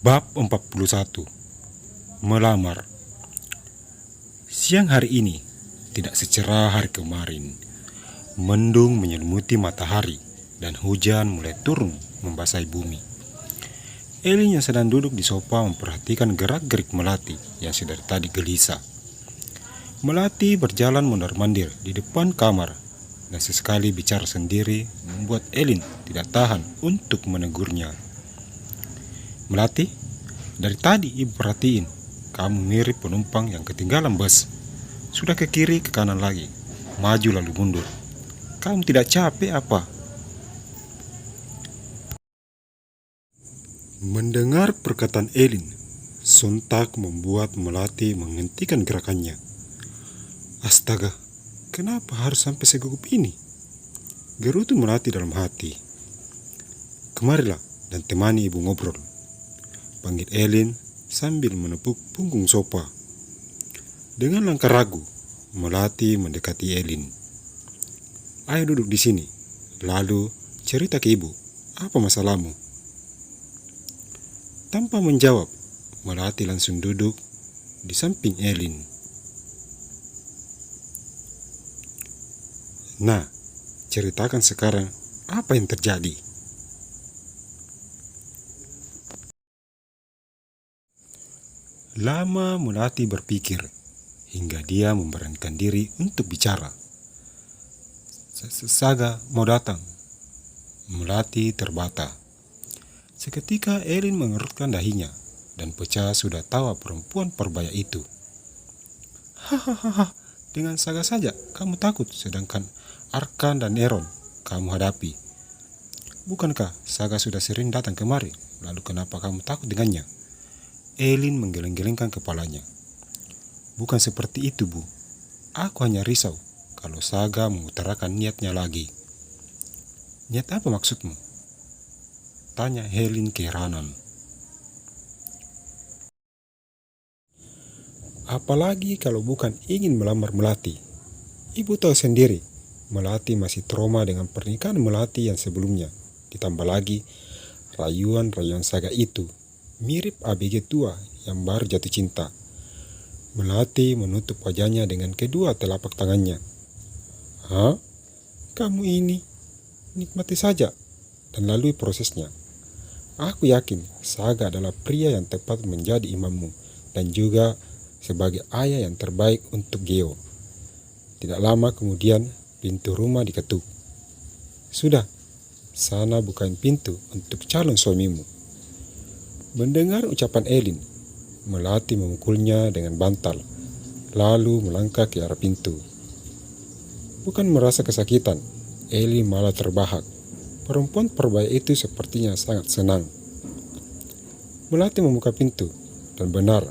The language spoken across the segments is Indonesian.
Bab 41. Melamar. Siang hari ini tidak secerah hari kemarin. Mendung menyelimuti matahari dan hujan mulai turun membasahi bumi. Elin yang sedang duduk di sofa memperhatikan gerak-gerik Melati yang sedari tadi gelisah. Melati berjalan mondar-mandir di depan kamar dan sesekali bicara sendiri membuat Elin tidak tahan untuk menegurnya. Melati, dari tadi ibu perhatiin, kamu mirip penumpang yang ketinggalan bus. Sudah ke kiri, ke kanan lagi, maju lalu mundur. Kamu tidak capek apa? Mendengar perkataan Elin, sontak membuat Melati menghentikan gerakannya. Astaga, kenapa harus sampai segugup ini? Gerutu Melati dalam hati. Kemarilah dan temani ibu ngobrol, panggil Elin sambil menepuk punggung sofa. Dengan langkah ragu, Melati mendekati Elin. Ayo duduk di sini, lalu cerita ke ibu, apa masalahmu? Tanpa menjawab, Melati langsung duduk di samping Elin. Nah, ceritakan sekarang apa yang terjadi. Lama Melati berpikir, hingga dia memberanikan diri untuk bicara. Saga mau datang. Melati terbata. Seketika Elin mengerutkan dahinya dan pecah sudah tawa perempuan perbaya itu. Hahaha, dengan Saga saja kamu takut, sedangkan Arkan dan Eron kamu hadapi. Bukankah Saga sudah sering datang kemari, lalu kenapa kamu takut dengannya? Elin menggeleng-gelengkan kepalanya. Bukan seperti itu, Bu. Aku hanya risau kalau Saga mengutarakan niatnya lagi. Niat apa maksudmu? Tanya Elin keheranan. Apalagi kalau bukan ingin melamar Melati. Ibu tahu sendiri, Melati masih trauma dengan pernikahan Melati yang sebelumnya. Ditambah lagi, rayuan-rayuan Saga itu mirip ABG tua yang baru jatuh cinta. Melati menutup wajahnya dengan kedua telapak tangannya. Hah? Kamu ini? Nikmati saja dan lalui prosesnya. Aku yakin Saga adalah pria yang tepat menjadi imammu dan juga sebagai ayah yang terbaik untuk Geo. Tidak lama kemudian pintu rumah diketuk. Sudah, sana bukain pintu untuk calon suamimu. Mendengar ucapan Elin, Melati memukulnya dengan bantal, lalu melangkah ke arah pintu. Bukan merasa kesakitan, Elin malah terbahak. Perempuan perbaya itu sepertinya sangat senang. Melati membuka pintu, dan benar,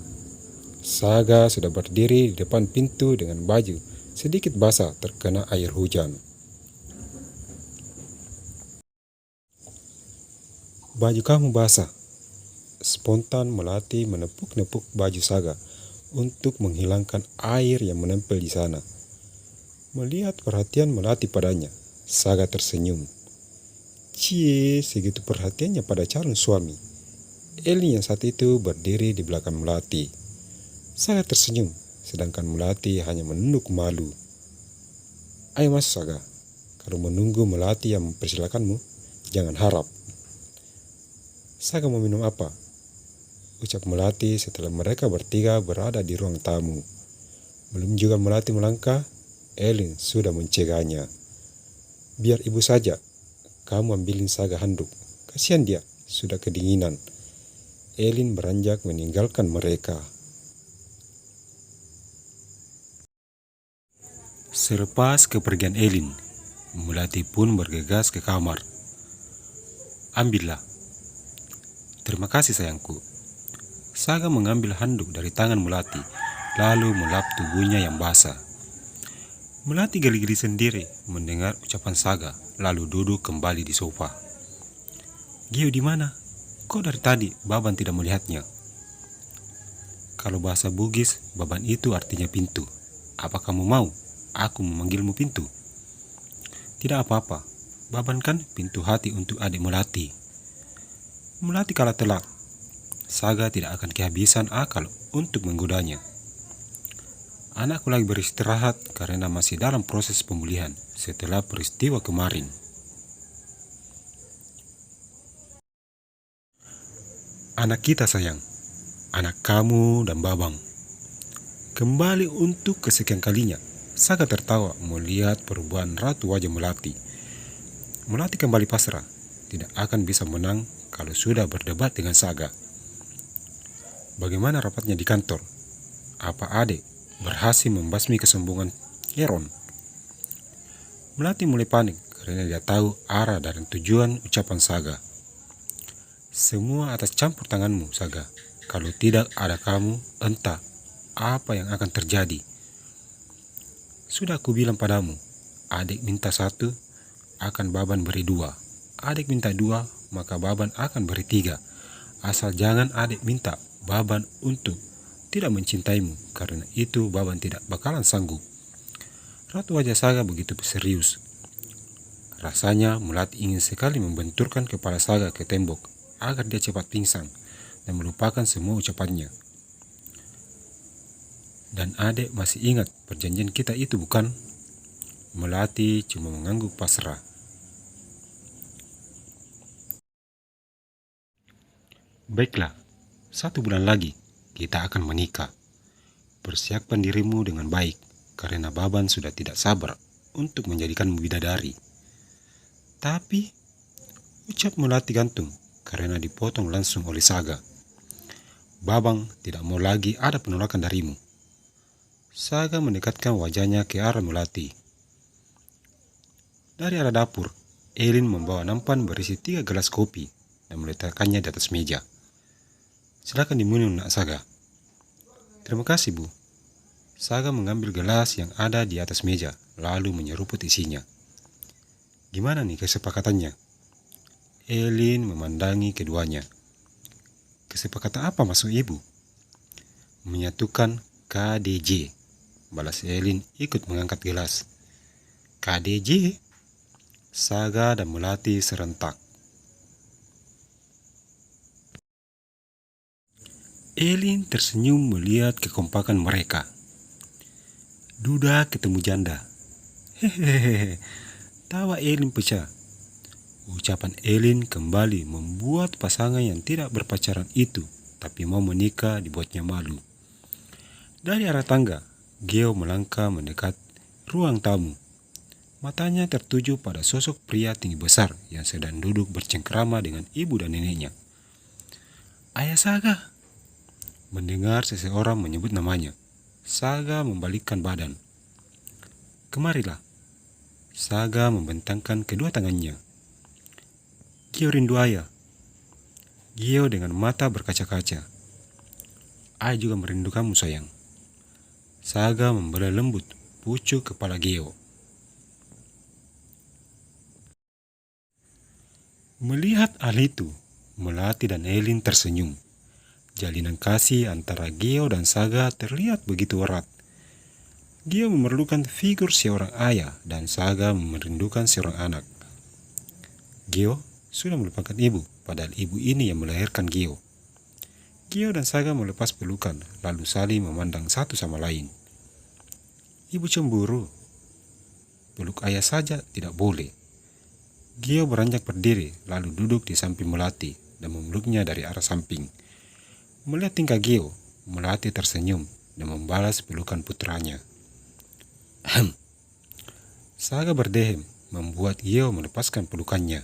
Saga sudah berdiri di depan pintu dengan baju sedikit basah terkena air hujan. Baju kamu basah. Spontan Melati menepuk-nepuk baju Saga untuk menghilangkan air yang menempel di sana. Melihat perhatian Melati padanya, Saga tersenyum. Cie, segitu perhatiannya pada calon suami. Elin yang saat itu berdiri di belakang Melati. Saga tersenyum, sedangkan Melati hanya menunduk malu. Ayo masuk Saga, kalau menunggu Melati yang mempersilakanmu, jangan harap. Saga mau minum apa? Ucap Melati setelah mereka bertiga berada di ruang tamu. Belum juga Melati melangkah, Elin sudah mencegahnya. Biar ibu saja, kamu ambilin Saga handuk. Kasihan dia, sudah kedinginan. Elin beranjak meninggalkan mereka. Selepas kepergian Elin, Melati pun bergegas ke kamar. Ambillah. Terima kasih sayangku. Saga mengambil handuk dari tangan Melati, lalu melap tubuhnya yang basah. Melati geli-geli sendiri mendengar ucapan Saga, lalu duduk kembali di sofa. Gio di mana? Kok dari tadi Baban tidak melihatnya? Kalau bahasa Bugis, Baban itu artinya pintu. Apa kamu mau aku memanggilmu pintu? Tidak apa-apa. Baban kan pintu hati untuk adik Melati. Melati kalah telak. Saga tidak akan kehabisan akal untuk menggodanya. Anakku lagi beristirahat karena masih dalam proses pemulihan setelah peristiwa kemarin. Anak kita sayang, anak kamu dan Babang. Kembali untuk kesekian kalinya, Saga tertawa melihat perubahan Ratu Wajah Melati. Melati kembali pasrah, tidak akan bisa menang kalau sudah berdebat dengan Saga. Bagaimana rapatnya di kantor? Apa adik berhasil membasmi kesombongan Heron? Melati mulai panik karena dia tahu arah dan tujuan ucapan Saga. Semua atas campur tanganmu, Saga. Kalau tidak ada kamu, entah apa yang akan terjadi. Sudah aku bilang padamu, adik minta 1, akan Baban beri 2. Adik minta 2, maka Baban akan beri 3. Asal jangan adik minta Baban untuk tidak mencintaimu, karena itu Baban tidak bakalan sanggup. Ratu Wajah Saga begitu serius. Rasanya Melati ingin sekali membenturkan kepala Saga ke tembok agar dia cepat pingsan dan melupakan semua ucapannya. Dan adik masih ingat perjanjian kita itu bukan? Melati cuma mengangguk pasrah. Baiklah, 1 bulan lagi kita akan menikah. Persiapkan dirimu dengan baik, karena Baban sudah tidak sabar untuk menjadikanmu bidadari. Tapi, ucap Melati gantung karena dipotong langsung oleh Saga. Babang tidak mau lagi ada penolakan darimu. Saga mendekatkan wajahnya ke arah Melati. Dari arah dapur, Elin membawa nampan berisi 3 gelas kopi dan meletakkannya di atas meja. Silakan diminum, Nak Saga. Terima kasih, Bu. Saga mengambil gelas yang ada di atas meja, lalu menyeruput isinya. Gimana nih kesepakatannya? Elin memandangi keduanya. Kesepakatan apa maksud ibu? Menyatukan KDJ. Balas Elin ikut mengangkat gelas. KDJ? Saga dan Melati serentak. Elin tersenyum melihat kekompakan mereka. Duda ketemu janda. Hehehe. Tawa Elin pecah. Ucapan Elin kembali membuat pasangan yang tidak berpacaran itu tapi mau menikah dibuatnya malu. Dari arah tangga, Geo melangkah mendekat ruang tamu. Matanya tertuju pada sosok pria tinggi besar yang sedang duduk bercengkrama dengan ibu dan neneknya. Ayah Saga. Mendengar seseorang menyebut namanya, Saga membalikkan badan. Kemarilah. Saga membentangkan kedua tangannya. Gio rindu ayah. Gio dengan mata berkaca-kaca. Ayah juga merindu kamu, sayang. Saga membelai lembut pucuk kepala Gio. Melihat hal itu, Melati dan Elin tersenyum. Jalinan kasih antara Gio dan Saga terlihat begitu erat. Gio memerlukan figur seorang ayah dan Saga merindukan seorang anak. Gio sudah melupakan ibu, padahal ibu ini yang melahirkan Gio. Gio dan Saga melepas pelukan, lalu saling memandang satu sama lain. Ibu cemburu. Peluk ayah saja tidak boleh. Gio beranjak berdiri, lalu duduk di samping Melati dan memeluknya dari arah samping. Melihat tingkah Gio, Melati tersenyum dan membalas pelukan putranya. Saga berdehem, membuat Gio melepaskan pelukannya.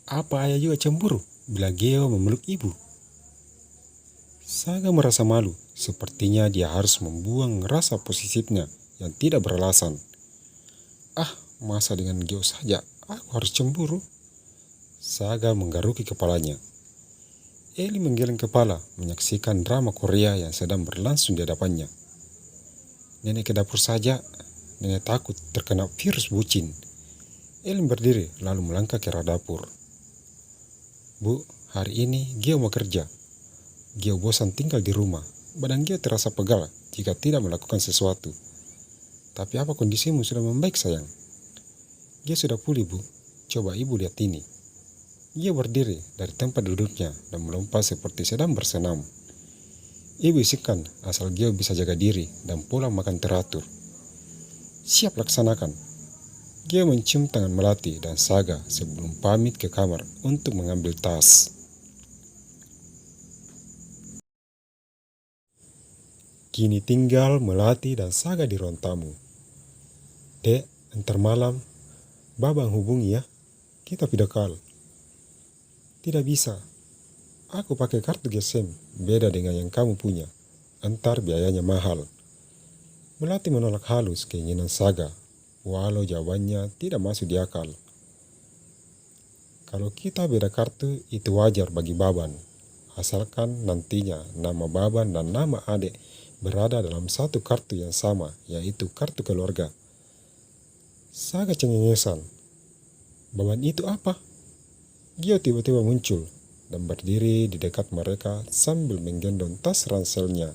Apa ayah juga cemburu bila Gio memeluk ibu? Saga merasa malu, sepertinya dia harus membuang rasa posesifnya yang tidak beralasan. Masa dengan Gio saja aku harus cemburu? Saga menggaruki kepalanya. Eli menggeleng kepala menyaksikan drama Korea yang sedang berlangsung di hadapannya. Nenek ke dapur saja, nenek takut terkena virus bucin. Eli berdiri lalu melangkah ke arah dapur. Bu, hari ini Gio mau kerja. Gio bosan tinggal di rumah. Badan Gio terasa pegal jika tidak melakukan sesuatu. Tapi apa kondisimu sudah membaik, sayang? Gio sudah pulih, Bu. Coba ibu lihat ini. Ia berdiri dari tempat duduknya dan melompat seperti sedang bersenam. Ibu bisikan asal Gio bisa jaga diri dan pulang makan teratur. Siap laksanakan. Gio mencium tangan Melati dan Saga sebelum pamit ke kamar untuk mengambil tas. Kini tinggal Melati dan Saga di ruang tamu. Dek, entar malam, Babang hubungi ya. Kita video call. Tidak bisa. Aku pakai kartu GSM, beda dengan yang kamu punya. Entar biayanya mahal. Melati menolak halus keinginan Saga, walau jawabannya tidak masuk di akal. Kalau kita beda kartu, itu wajar bagi Baban. Asalkan nantinya nama Baban dan nama adik berada dalam satu kartu yang sama, yaitu kartu keluarga. Saga cengengesan. Baban itu apa? Gio tiba-tiba muncul dan berdiri di dekat mereka sambil menggendong tas ranselnya.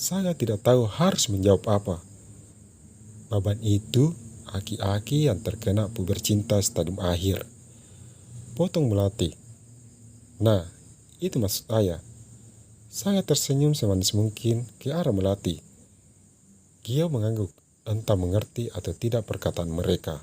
Saga tidak tahu harus menjawab apa. Baban itu aki-aki yang terkena puber cinta stadium akhir. Potong Melati. Nah, itu maksud ayah. Saga tersenyum semanis mungkin ke arah Melati. Gio mengangguk, entah mengerti atau tidak perkataan mereka.